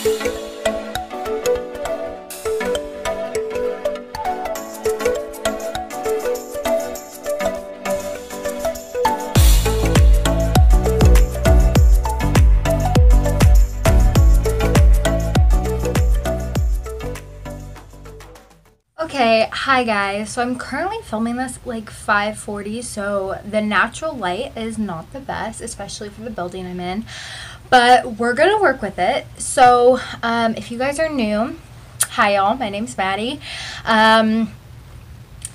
Okay, hi guys. So I'm currently filming this like 5:40, so the natural light is not the best, especially for the building I'm in, but we're gonna work with it. So if you guys are new, hi y'all, my name's Maddie. I'm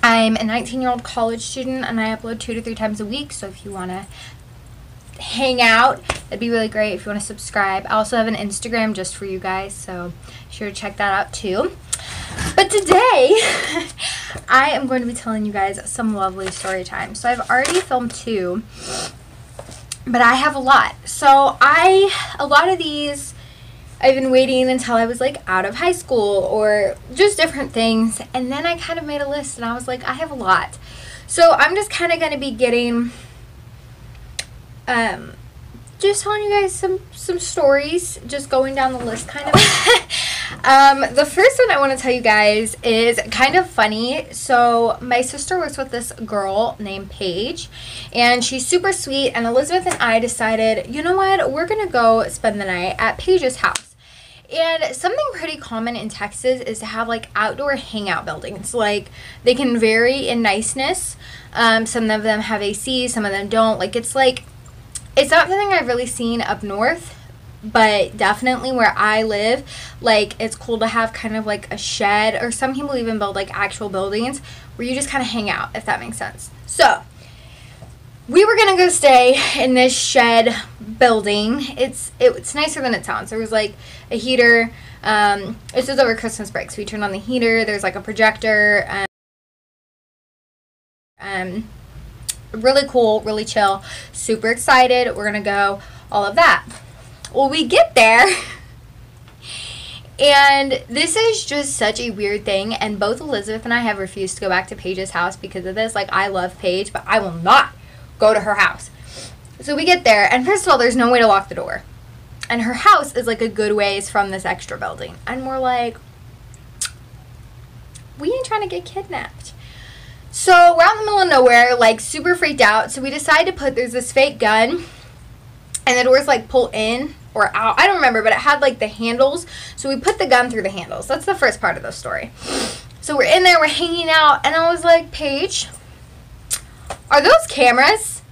a 19-year-old college student and I upload 2 to 3 times a week, so if you want to hang out, that'd be really great. If you want to subscribe, I also have an Instagram just for you guys, so sure to check that out too. But today I am going to be telling you guys some lovely story time. So I've already filmed 2, but I have a lot. So a lot of these I've been waiting until I was like out of high school or just different things, and then I kind of made a list and I was like, I have a lot. So I'm just kind of going to be getting just telling you guys some stories, just going down the list kind of. The first one I want to tell you guys is kind of funny. So my sister works with this girl named Paige, and she's super sweet, and Elizabeth and I decided, you know what, we're gonna go spend the night at Paige's house. And something pretty common in Texas is to have like outdoor hangout buildings. Like, they can vary in niceness. Some of them have AC, some of them don't. Like, it's not something I've really seen up north, but definitely where I live, like, it's cool to have kind of like a shed, or some people even build like actual buildings where you just kind of hang out, if that makes sense. So we were gonna go stay in this shed building. It's nicer than it sounds. There was like a heater. This was over Christmas break, so we turned on the heater. There's like a projector. Really cool, really chill, super excited. We're gonna go, all of that. Well, we get there, and this is just such a weird thing, and both Elizabeth and I have refused to go back to Paige's house because of this. Like, I love Paige, but I will not go to her house. So we get there, and first of all, there's no way to lock the door, and her house is like a good ways from this extra building, and we're like, we ain't trying to get kidnapped. So we're out in the middle of nowhere, like super freaked out. So we decide to there's this fake gun, and the doors like pull in or out. I don't remember, but it had like the handles. So we put the gun through the handles. That's the first part of the story. So we're in there, we're hanging out, and I was like, Paige, are those cameras?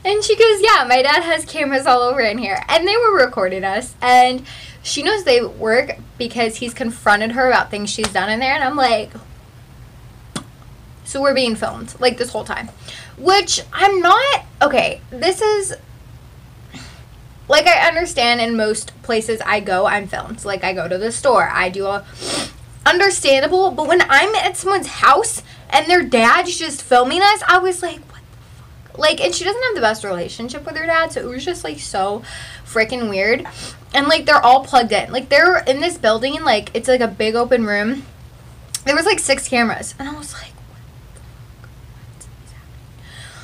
And she goes, yeah, my dad has cameras all over in here. And they were recording us. And she knows they work because he's confronted her about things she's done in there. And I'm like, so we're being filmed, like, this whole time. Which, I'm not, okay, this is, like, I understand in most places I go, I'm filmed. Like, I go to the store, I do understandable, but when I'm at someone's house and their dad's just filming us, I was like, what the fuck? Like, and she doesn't have the best relationship with her dad, so it was just, like, so freaking weird. And, like, they're all plugged in. Like, they're in this building, like, it's, like, a big open room. There was, like, 6 cameras, and I was like,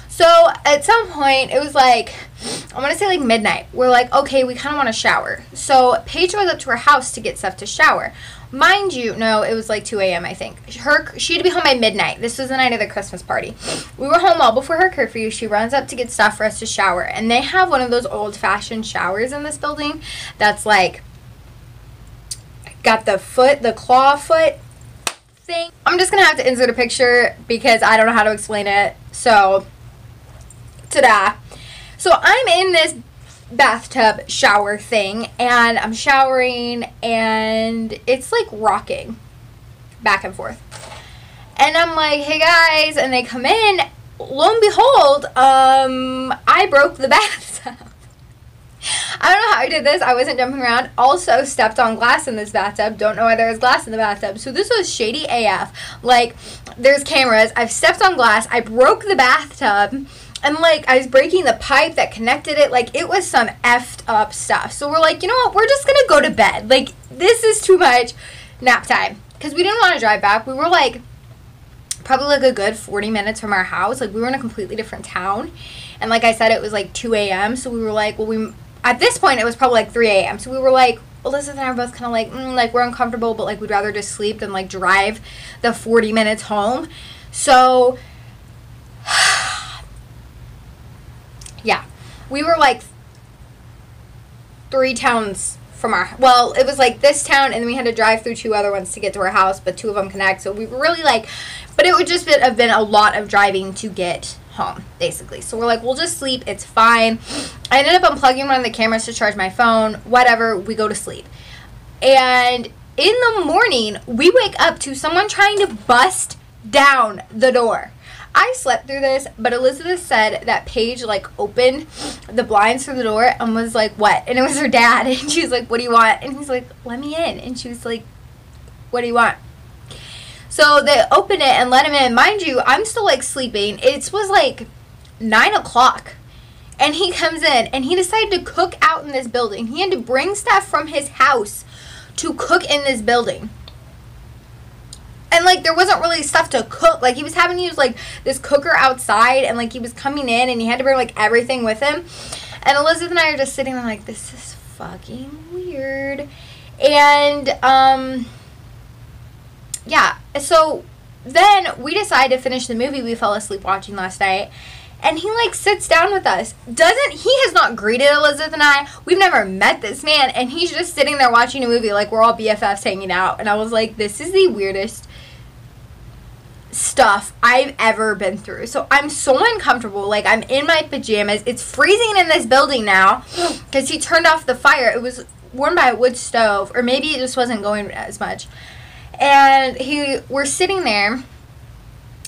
so at some point, it was like, I want to say like midnight. We're like, okay, we kind of want to shower. So Paige goes up to her house to get stuff to shower. Mind you, no, it was like 2 a.m. I think. She had to be home by midnight. This was the night of the Christmas party. We were home all before her curfew. She runs up to get stuff for us to shower. And they have one of those old-fashioned showers in this building that's like, got the claw foot thing. I'm just going to have to insert a picture because I don't know how to explain it. So, ta-da. So I'm in this bathtub shower thing, and I'm showering, and it's like rocking back and forth. And I'm like, hey guys, and they come in. Lo and behold, I broke the bathtub. I don't know how I did this. I wasn't jumping around. Also stepped on glass in this bathtub. Don't know why there was glass in the bathtub. So this was shady AF. Like, there's cameras. I've stepped on glass. I broke the bathtub. And, like, I was breaking the pipe that connected it. Like, it was some effed up stuff. So we're like, you know what? We're just going to go to bed. Like, this is too much. Nap time. Because we didn't want to drive back. We were, like, probably, like, a good 40 minutes from our house. Like, we were in a completely different town. And, like I said, it was, like, 2 a.m. So we were like, well, at this point, it was probably like 3 a.m. So we were like, Elizabeth and I were both kind of like, like we're uncomfortable, but like we'd rather just sleep than like drive the 40 minutes home. So, yeah, we were like 3 towns from our, well, it was like this town, and then we had to drive through 2 other ones to get to our house, but 2 of them connect. So we were really like, but it would just have been a lot of driving to get home, basically. So we're like, we'll just sleep, it's fine. I ended up unplugging one of the cameras to charge my phone, whatever, we go to sleep. And in the morning, we wake up to someone trying to bust down the door. I slept through this, but Elizabeth said that Paige like opened the blinds for the door and was like, what? And it was her dad, and she was like, what do you want? And he's like, let me in. And she was like, what do you want? So they opened it and let him in. Mind you, I'm still like sleeping. It was like 9 o'clock. And he comes in and he decided to cook out in this building. He had to bring stuff from his house to cook in this building. And like there wasn't really stuff to cook. Like he was having to use like this cooker outside, and like he was coming in and he had to bring like everything with him. And Elizabeth and I are just sitting there like, this is fucking weird. And yeah, so then we decided to finish the movie we fell asleep watching last night, and he like sits down with us. He has not greeted Elizabeth and I. We've never met this man, and he's just sitting there watching a movie like we're all BFFs hanging out. And I was like, this is the weirdest stuff I've ever been through. So I'm so uncomfortable. Like I'm in my pajamas. It's freezing in this building now because he turned off the fire. It was warmed by a wood stove, or maybe it just wasn't going as much. And we're sitting there,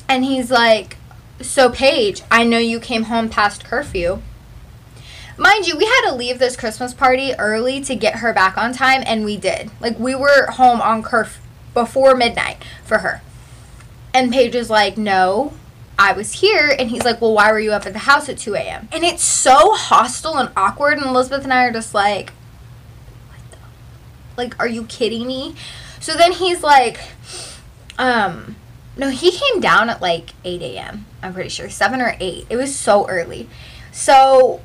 and he's like, so Paige, I know you came home past curfew. Mind you, we had to leave this Christmas party early to get her back on time, and we did. Like, we were home on curfew before midnight for her. And Paige is like, no, I was here. And he's like, well, why were you up at the house at 2 a.m.? And it's so hostile and awkward, and Elizabeth and I are just like, what the? Like, are you kidding me? So then he's like, no, he came down at like 8 a.m. I'm pretty sure, 7 or 8. It was so early. So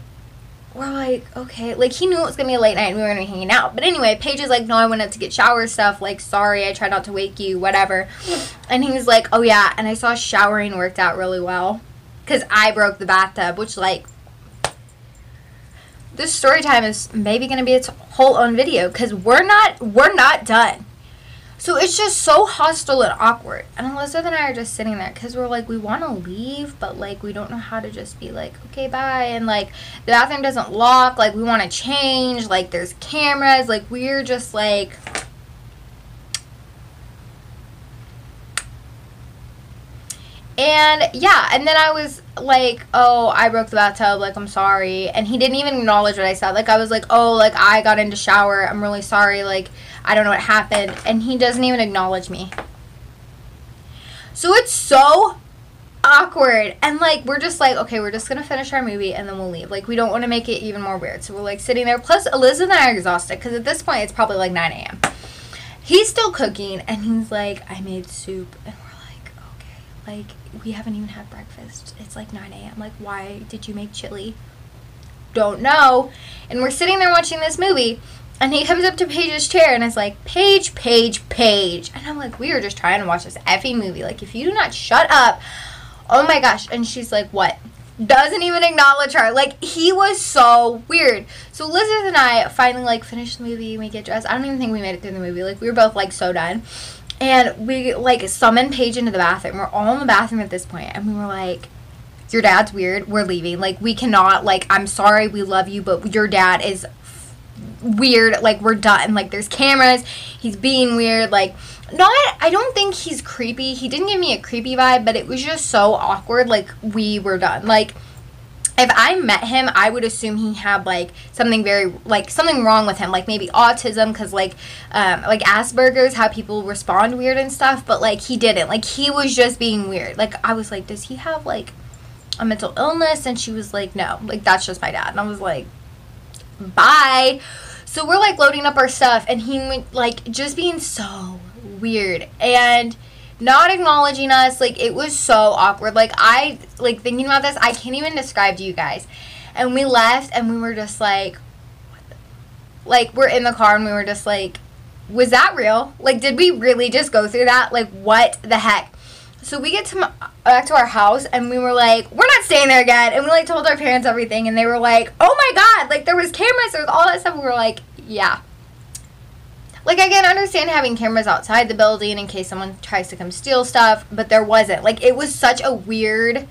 we're like, okay. Like, he knew it was going to be a late night and we were going to be hanging out. But anyway, Paige is like, no, I went up to get shower stuff. Like, sorry, I tried not to wake you, whatever. And he was like, oh, yeah. And I saw showering worked out really well because I broke the bathtub, which, like, this story time is maybe going to be its whole own video because we're not done. So it's just so hostile and awkward. And Elizabeth and I are just sitting there because we're like, we want to leave, but like we don't know how to just be like, okay, bye. And like the bathroom doesn't lock. Like we want to change. Like there's cameras. Like we're just like, and yeah. And then I was like, oh, I broke the bathtub. Like, I'm sorry. And he didn't even acknowledge what I said. Like I was like, oh, like I got into shower. I'm really sorry. Like, I don't know what happened. And he doesn't even acknowledge me. So it's so awkward. And like, we're just like, okay, we're just going to finish our movie and then we'll leave. Like, we don't want to make it even more weird. So we're like sitting there. Plus, Elizabeth and I are exhausted because at this point, it's probably like 9 a.m. He's still cooking and he's like, I made soup. And we're like, okay, like, we haven't even had breakfast. It's like 9 a.m. Like, why did you make chili? Don't know. And we're sitting there watching this movie. And he comes up to Paige's chair and is like, Paige, Paige, Paige. And I'm like, we are just trying to watch this effing movie. Like, if you do not shut up, oh my gosh. And she's like, what? Doesn't even acknowledge her. Like, he was so weird. So Elizabeth and I finally, like, finished the movie. We get dressed. I don't even think we made it through the movie. Like, we were both, like, so done. And we, like, summoned Paige into the bathroom. We're all in the bathroom at this point. And we were like, your dad's weird. We're leaving. Like, we cannot, like, I'm sorry. We love you. But your dad is weird. Like, we're done. Like, there's cameras. He's being weird. Like, I don't think he's creepy. He didn't give me a creepy vibe, but it was just so awkward. Like, we were done. Like, if I met him, I would assume he had, like, something very, like, something wrong with him. Like, maybe autism, because, like Asperger's, how people respond weird and stuff. But, like, he didn't. Like, he was just being weird. Like, I was like, does he have, like, a mental illness? And she was like, no. Like, that's just my dad. And I was like, bye. So we're like loading up our stuff, and he like just being so weird and not acknowledging us. Like, it was so awkward. Like, I like thinking about this, I can't even describe to you guys. And we left and we were just like, like, we're in the car and we were just like, was that real? Like, did we really just go through that? Like, what the heck? So we get back to our house and we were like, we're not staying there again. And we like told our parents everything and they were like, oh my God, like there was cameras, there was all that stuff. And we were like, yeah. Like, I can understand having cameras outside the building in case someone tries to come steal stuff, but there wasn't. Like, it was such a weird...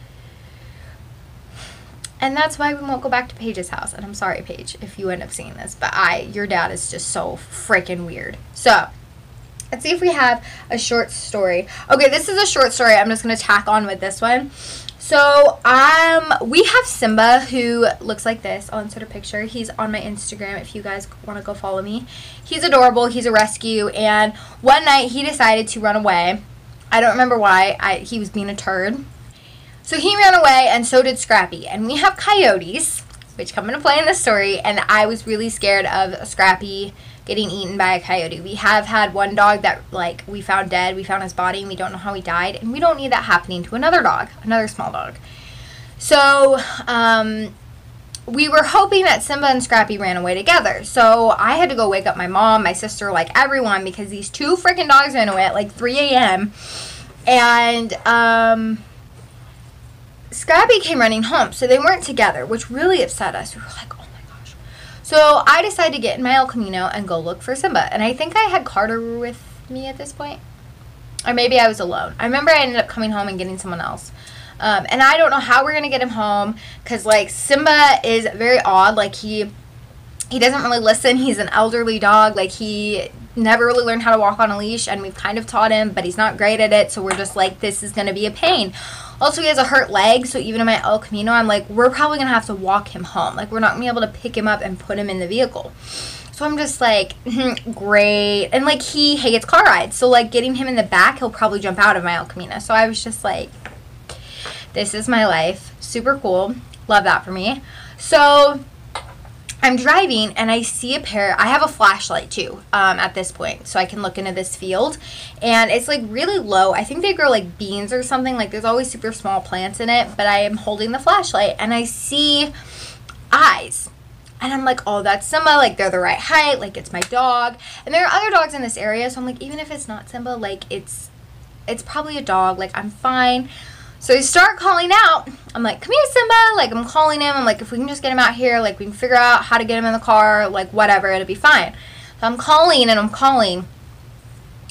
And that's why we won't go back to Paige's house. And I'm sorry, Paige, if you end up seeing this. But your dad is just so freaking weird. So, let's see if we have a short story. Okay, this is a short story. I'm just going to tack on with this one. So, we have Simba, who looks like this. I'll insert a picture. He's on my Instagram if you guys want to go follow me. He's adorable. He's a rescue. And one night, he decided to run away. I don't remember why. He was being a turd. So he ran away, and so did Scrappy. And we have coyotes, which come into play in this story, and I was really scared of Scrappy getting eaten by a coyote. We have had one dog that, like, we found dead. We found his body, and we don't know how he died, and we don't need that happening to another dog, another small dog. So, we were hoping that Simba and Scrappy ran away together. So I had to go wake up my mom, my sister, like, everyone, because these two freaking dogs ran away at, like, 3 a.m., and, Scrappy came running home, so they weren't together, which really upset us. We were like, oh my gosh. So I decided to get in my El Camino and go look for Simba. And I think I had Carter with me at this point. Or maybe I was alone. I remember I ended up coming home and getting someone else. And I don't know how we're going to get him home. Because, like, Simba is very odd. Like, he doesn't really listen. He's an elderly dog. Like, he never really learned how to walk on a leash. And we've kind of taught him, but he's not great at it. So we're just like, this is going to be a pain. Also, he has a hurt leg, so even in my El Camino, I'm like, we're probably going to have to walk him home. Like, we're not going to be able to pick him up and put him in the vehicle. So I'm just like, great. And, like, he hates car rides. So, like, getting him in the back, he'll probably jump out of my El Camino. So I was just like, this is my life. Super cool. Love that for me. So I'm driving and I see a pair. I have a flashlight too at this point, so I can look into this field. And it's like really low. I think they grow like beans or something. Like there's always super small plants in it, but I am holding the flashlight and I see eyes. And I'm like, oh, that's Simba. Like they're the right height. Like it's my dog. And there are other dogs in this area, so I'm like, even if it's not Simba, like it's probably a dog. Like I'm fine. So I start calling out. I'm like, come here, Simba. Like, I'm calling him. I'm like, if we can just get him out here, like, we can figure out how to get him in the car, like, whatever. It'll be fine. So I'm calling and I'm calling.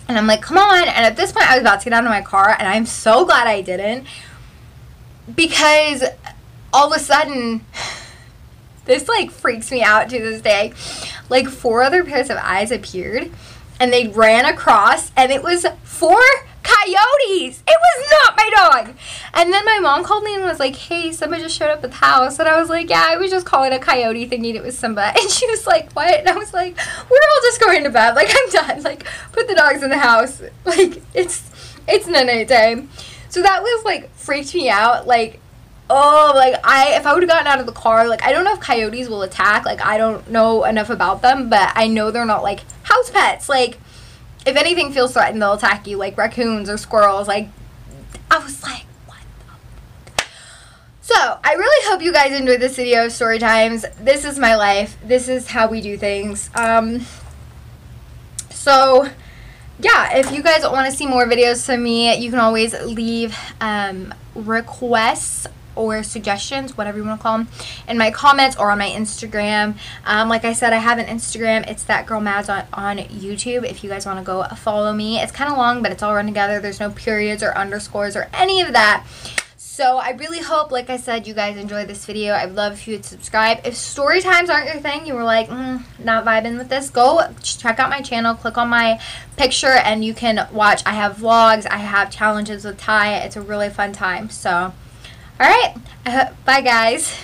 And I'm like, come on. And at this point, I was about to get out of my car. And I'm so glad I didn't. Because all of a sudden, this, like, freaks me out to this day. Like, 4 other pairs of eyes appeared. And they ran across. And it was 4 coyotes. It was not my dog. And then my mom called me and was like, hey, Simba just showed up at the house. And I was like, yeah, I was just calling a coyote thinking it was Simba. And she was like, what? And I was like, we're all just going to bed. Like, I'm done. Like, put the dogs in the house. Like, it's night time. So that was like freaked me out. Like, oh, like if I would have gotten out of the car, like I don't know if coyotes will attack. Like I don't know enough about them, but I know they're not like house pets. Like if anything feels threatened, they'll attack you, like raccoons or squirrels. Like, I was like, what the? So, I really hope you guys enjoyed this video, story times. This is my life. This is how we do things. So, yeah, if you guys want to see more videos from me, you can always leave requests or suggestions, whatever you want to call them, in my comments or on my Instagram. Like I said, I have an Instagram. It's That Girl Mads on YouTube. If you guys want to go follow me. It's kind of long, but it's all run together. There's no periods or underscores or any of that. So I really hope, like I said, you guys enjoyed this video. I'd love if you would subscribe. If story times aren't your thing, you were like, not vibing with this, go check out my channel, click on my picture, and you can watch. I have vlogs, I have challenges with Ty. It's a really fun time. So, alright, bye guys.